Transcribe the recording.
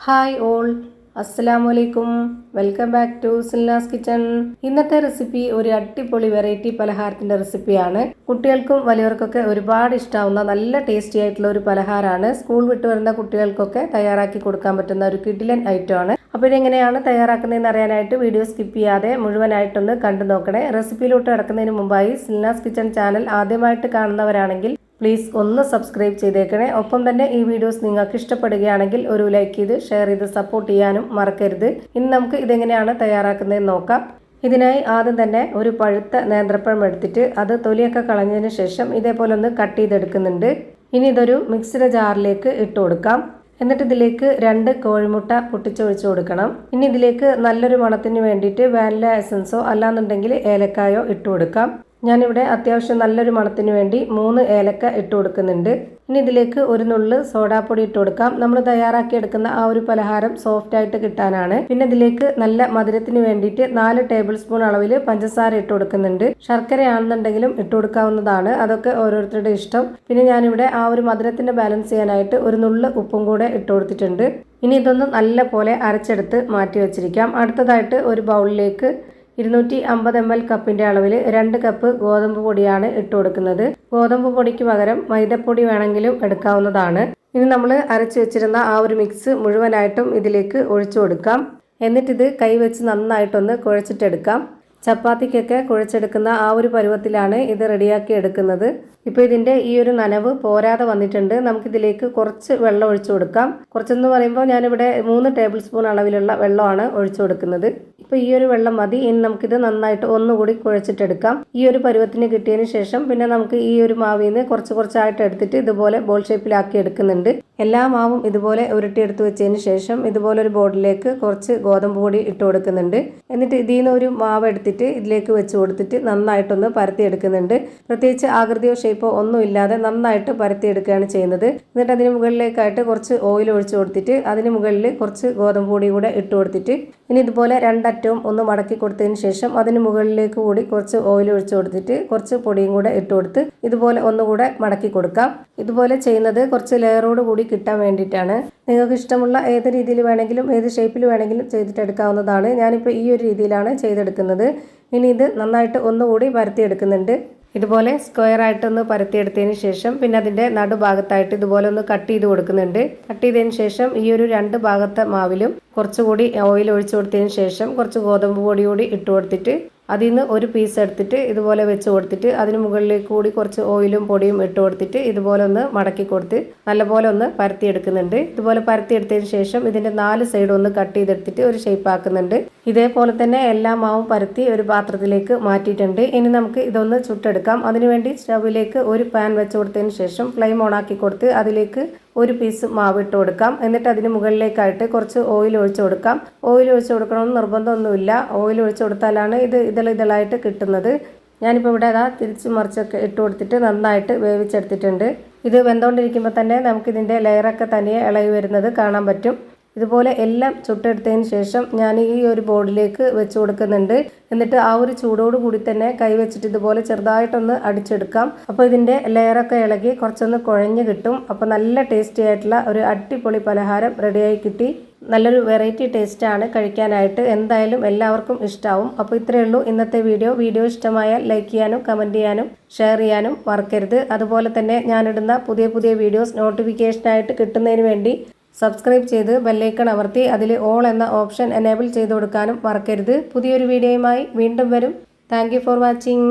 Hi all, അസ്സലാമു അലൈക്കും. Welcome back to Silna's kitchen. ഇന്നത്തെ റെസിപ്പി ഒരു അടിപൊളി വെറൈറ്റി പലഹാരത്തിന്റെ റെസിപ്പിയാണ്. കുട്ടികൾക്കും വലിയവർക്കൊക്കെ ഒരുപാട് ഇഷ്ടാവുന്ന നല്ല ടേസ്റ്റി ആയിട്ടുള്ള ഒരു പലഹാരമാണ്. സ്കൂൾ വിട്ട് വരുന്ന കുട്ടികൾക്കൊക്കെ തയ്യാറാക്കി കൊടുക്കാൻ പറ്റുന്ന ഒരു കിടിലൻ ഐറ്റം ആണ്. അപ്പോൾ ഇതെങ്ങനെയാണ് തയ്യാറാക്കുന്നതെന്ന് അറിയാനായിട്ട് വീഡിയോ സ്കിപ്പ് ചെയ്യാതെ മുഴുവനായിട്ടൊന്ന് കണ്ടു നോക്കണേ. റെസിപ്പിയിലോട്ട് കിടക്കുന്നതിന് മുമ്പായി സിൽനാസ് കിച്ചൺ ചാനൽ ആദ്യമായിട്ട് കാണുന്നവരാണെങ്കിൽ പ്ലീസ് ഒന്ന് സബ്സ്ക്രൈബ് ചെയ്തേക്കണേ. ഒപ്പം തന്നെ ഈ വീഡിയോസ് നിങ്ങൾക്ക് ഇഷ്ടപ്പെടുകയാണെങ്കിൽ ഒരു ലൈക്ക് ചെയ്ത് ഷെയർ ചെയ്ത് സപ്പോർട്ട് ചെയ്യാനും മറക്കരുത്. ഇനി നമുക്ക് ഇതെങ്ങനെയാണ് തയ്യാറാക്കുന്നതെന്ന് നോക്കാം. ഇതിനായി ആദ്യം തന്നെ ഒരു പഴുത്ത നേന്ത്രപ്പഴം എടുത്തിട്ട് അത് തൊലിയൊക്കെ കളഞ്ഞതിന് ശേഷം ഇതേപോലെ ഒന്ന് കട്ട് ചെയ്തെടുക്കുന്നുണ്ട്. ഇനി ഇതൊരു മിക്സിയുടെ ജാറിലേക്ക് ഇട്ട് കൊടുക്കാം. എന്നിട്ട് ഇതിലേക്ക് 2 കോഴിമുട്ട പൊട്ടിച്ചൊഴിച്ച് കൊടുക്കണം. ഇനി ഇതിലേക്ക് നല്ലൊരു മണത്തിന് വേണ്ടിയിട്ട് വാനില എസൻസോ അല്ലാന്നുണ്ടെങ്കിൽ ഏലക്കായോ ഇട്ട് കൊടുക്കാം. ഞാനിവിടെ അത്യാവശ്യം നല്ലൊരു മണത്തിന് വേണ്ടി 3 ഏലക്ക ഇട്ട് കൊടുക്കുന്നുണ്ട്. ഇനി ഇതിലേക്ക് ഒരു നുള്ള് സോഡാപ്പൊടി ഇട്ട് കൊടുക്കാം. നമ്മൾ തയ്യാറാക്കി എടുക്കുന്ന ആ ഒരു പലഹാരം സോഫ്റ്റ് ആയിട്ട് കിട്ടാനാണ്. പിന്നെ ഇതിലേക്ക് നല്ല മധുരത്തിന് വേണ്ടിയിട്ട് 4 ടേബിൾ സ്പൂൺ അളവിൽ പഞ്ചസാര ഇട്ട് കൊടുക്കുന്നുണ്ട്. ശർക്കരയാണെന്നുണ്ടെങ്കിലും ഇട്ട് കൊടുക്കാവുന്നതാണ്, അതൊക്കെ ഓരോരുത്തരുടെ ഇഷ്ടം. പിന്നെ ഞാനിവിടെ ആ ഒരു മധുരത്തിന്റെ ബാലൻസ് ചെയ്യാനായിട്ട് ഒരു നുള്ള് ഉപ്പും കൂടെ ഇട്ട് കൊടുത്തിട്ടുണ്ട്. ഇനി ഇതൊന്ന് നല്ല പോലെ അരച്ചെടുത്ത് മാറ്റി വെച്ചിരിക്കാം. അടുത്തതായിട്ട് ഒരു ബൗളിലേക്ക് 250 ml കപ്പിന്റെ അളവിൽ 2 കപ്പ് ഗോതമ്പ് പൊടിയാണ് ഇട്ട് കൊടുക്കുന്നത്. ഗോതമ്പ് പൊടിക്ക് പകരം മൈദപ്പൊടി വേണമെങ്കിലും എടുക്കാവുന്നതാണ്. ഇനി നമ്മൾ അരച്ചു വെച്ചിരുന്ന ആ ഒരു മിക്സ് മുഴുവനായിട്ടും ഇതിലേക്ക് ഒഴിച്ചു കൊടുക്കാം. എന്നിട്ടിത് കൈവച്ച് നന്നായിട്ടൊന്ന് കുഴച്ചിട്ടെടുക്കാം. ചപ്പാത്തിക്കൊക്കെ കുഴച്ചെടുക്കുന്ന ആ ഒരു പരുവത്തിലാണ് ഇത് റെഡിയാക്കി എടുക്കുന്നത്. ഇപ്പോൾ ഇതിൻ്റെ ഈ ഒരു നനവ് പോരാതെ വന്നിട്ടുണ്ട്. നമുക്കിതിലേക്ക് കുറച്ച് വെള്ളം ഒഴിച്ചു കൊടുക്കാം. കുറച്ചെന്ന് പറയുമ്പോൾ ഞാനിവിടെ 3 ടേബിൾ സ്പൂൺ അളവിലുള്ള വെള്ളമാണ് ഒഴിച്ചു കൊടുക്കുന്നത്. ഇപ്പോൾ ഈ ഒരു വെള്ളം മതി. ഇനി നമുക്കിത് നന്നായിട്ട് ഒന്നുകൂടി കുഴച്ചിട്ടെടുക്കാം. ഈ ഒരു പരുവത്തിന് കിട്ടിയതിന് ശേഷം പിന്നെ നമുക്ക് ഈ ഒരു മാവിൽ നിന്ന് കുറച്ചായിട്ട് എടുത്തിട്ട് ഇതുപോലെ ബോൾ ഷേപ്പിലാക്കി എടുക്കുന്നുണ്ട്. എല്ലാ മാവും ഇതുപോലെ ഉരുട്ടിയെടുത്ത് വെച്ചതിന് ശേഷം ഇതുപോലെ ഒരു ബോർഡിലേക്ക് കുറച്ച് ഗോതമ്പ് പൊടി ഇട്ട് കൊടുക്കുന്നുണ്ട്. എന്നിട്ട് ഇതിൽ നിന്ന് ഒരു മാവ് എടുത്തിട്ട് ഇതിലേക്ക് വെച്ച് കൊടുത്തിട്ട് നന്നായിട്ടൊന്ന് പരത്തിയെടുക്കുന്നുണ്ട്. പ്രത്യേകിച്ച് ആകൃതിയോ ഷേപ്പോ ഒന്നും ഇല്ലാതെ നന്നായിട്ട് പരത്തിയെടുക്കുകയാണ് ചെയ്യുന്നത്. എന്നിട്ട് അതിന് മുകളിലേക്കായിട്ട് കുറച്ച് ഓയിൽ ഒഴിച്ച് കൊടുത്തിട്ട് അതിന് മുകളിൽ കുറച്ച് ഗോതമ്പ് പൊടി കൂടെ ഇട്ട് കൊടുത്തിട്ട് ഇനി ഇതുപോലെ 2 അറ്റവും ഒന്ന് മടക്കി കൊടുത്തതിന് ശേഷം അതിന് മുകളിലേക്ക് കൂടി കുറച്ച് ഓയിൽ ഒഴിച്ച് കൊടുത്തിട്ട് കുറച്ച് പൊടിയും കൂടെ ഇട്ട് കൊടുത്ത് ഇതുപോലെ ഒന്നുകൂടെ മടക്കി കൊടുക്കാം. ഇതുപോലെ ചെയ്യുന്നത് കുറച്ച് ലെയറോട് കൂടി കിട്ടാൻ വേണ്ടിയിട്ടാണ്. നിങ്ങൾക്ക് ഇഷ്ടമുള്ള ഏത് രീതിയിൽ വേണമെങ്കിലും ഏത് ഷേപ്പിൽ വേണമെങ്കിലും ചെയ്തിട്ടെടുക്കാവുന്നതാണ്. ഞാനിപ്പോൾ ഈ ഒരു രീതിയിലാണ് ചെയ്തെടുക്കുന്നത്. ഇനി ഇത് നന്നായിട്ട് ഒന്നുകൂടി പരത്തിയെടുക്കുന്നുണ്ട്. ഇതുപോലെ സ്ക്വയർ ആയിട്ടൊന്ന് പരത്തിയെടുത്തതിന് ശേഷം പിന്നെ അതിൻ്റെ നടുഭാഗത്തായിട്ട് ഇതുപോലെ ഒന്ന് കട്ട് ചെയ്ത് കൊടുക്കുന്നുണ്ട്. കട്ട് ചെയ്തതിന് ശേഷം ഈ ഒരു 2 ഭാഗത്തെ മാവിലും കുറച്ചുകൂടി ഓയിൽ ഒഴിച്ചു കൊടുത്തതിന് ശേഷം കുറച്ച് ഗോതമ്പ് പൊടി കൂടി ഇട്ട് കൊടുത്തിട്ട് അതിൽ നിന്ന് ഒരു പീസ് എടുത്തിട്ട് ഇതുപോലെ വെച്ച് കൊടുത്തിട്ട് അതിന് മുകളിലേക്ക് കൂടി കുറച്ച് ഓയിലും പൊടിയും ഇട്ട് കൊടുത്തിട്ട് ഇതുപോലെ ഒന്ന് മടക്കി കൊടുത്ത് നല്ലപോലെ ഒന്ന് പരത്തിയെടുക്കുന്നുണ്ട്. ഇതുപോലെ പരത്തിയെടുത്തതിന് ശേഷം ഇതിൻ്റെ 4 സൈഡും ഒന്ന് കട്ട് ചെയ്തെടുത്തിട്ട് ഒരു ഷേപ്പ് ആക്കുന്നുണ്ട്. ഇതേപോലെ തന്നെ എല്ലാ മാവും പരത്തി ഒരു പാത്രത്തിലേക്ക് മാറ്റിയിട്ടുണ്ട്. ഇനി നമുക്ക് ഇതൊന്ന് ചുട്ടെടുക്കാം. അതിനുവേണ്ടി സ്റ്റൗവിലേക്ക് ഒരു പാൻ വെച്ച് കൊടുത്തതിന് ശേഷം ഫ്ലെയിം ഓൺ ആക്കി കൊടുത്ത് അതിലേക്ക് ഒരു പീസ് മാവ് ഇട്ട് കൊടുക്കാം. എന്നിട്ട് അതിന് മുകളിലേക്കായിട്ട് കുറച്ച് ഓയിൽ ഒഴിച്ചു കൊടുക്കാം. ഓയിൽ ഒഴിച്ചു കൊടുക്കണമെന്ന് നിർബന്ധമൊന്നുമില്ല. ഓയിൽ ഒഴിച്ചു കൊടുത്താലാണ് ഇത് ഇതളായിട്ട് കിട്ടുന്നത്. ഞാനിപ്പോൾ ഇവിടെ തിരിച്ച് മറിച്ചൊക്കെ ഇട്ട് കൊടുത്തിട്ട് നന്നായിട്ട് വേവിച്ചെടുത്തിട്ടുണ്ട്. ഇത് വെന്തുകൊണ്ടിരിക്കുമ്പോൾ തന്നെ നമുക്കിതിൻ്റെ ലെയറൊക്കെ തനിയെ ഇളകി വരുന്നത് കാണാൻ പറ്റും. ഇതുപോലെ എല്ലാം ചുട്ടെടുത്തതിന് ശേഷം ഞാൻ ഈ ഒരു ബോർഡിലേക്ക് വെച്ച് കൊടുക്കുന്നുണ്ട്. എന്നിട്ട് ആ ഒരു ചൂടോട് കൂടി തന്നെ കൈ വെച്ചിട്ട് ഇതുപോലെ ചെറുതായിട്ടൊന്ന് അടിച്ചെടുക്കാം. അപ്പോൾ ഇതിൻ്റെ ലെയറൊക്കെ ഇളകി കുറച്ചൊന്ന് കുഴഞ്ഞ് കിട്ടും. അപ്പോൾ നല്ല ടേസ്റ്റി ആയിട്ടുള്ള ഒരു അടിപൊളി പലഹാരം റെഡിയായി കിട്ടി. നല്ലൊരു വെറൈറ്റി ടേസ്റ്റാണ് കഴിക്കാനായിട്ട്. എന്തായാലും എല്ലാവർക്കും ഇഷ്ടമാവും. അപ്പോൾ ഇത്രയേ ഉള്ളൂ ഇന്നത്തെ വീഡിയോ ഇഷ്ടമായാൽ ലൈക്ക് ചെയ്യാനും കമൻറ്റ് ചെയ്യാനും ഷെയർ ചെയ്യാനും മറക്കരുത്. അതുപോലെ തന്നെ ഞാനിടുന്ന പുതിയ വീഡിയോസ് നോട്ടിഫിക്കേഷനായിട്ട് കിട്ടുന്നതിന് വേണ്ടി സബ്സ്ക്രൈബ് ചെയ്ത് ബെല്ലൈക്കൺ അമർത്തി അതിൽ ഓൾ എന്ന ഓപ്ഷൻ എനേബിൾ ചെയ്ത് കൊടുക്കാനും മറക്കരുത്. പുതിയൊരു വീഡിയോയുമായി വീണ്ടും വരും. Thank you for watching.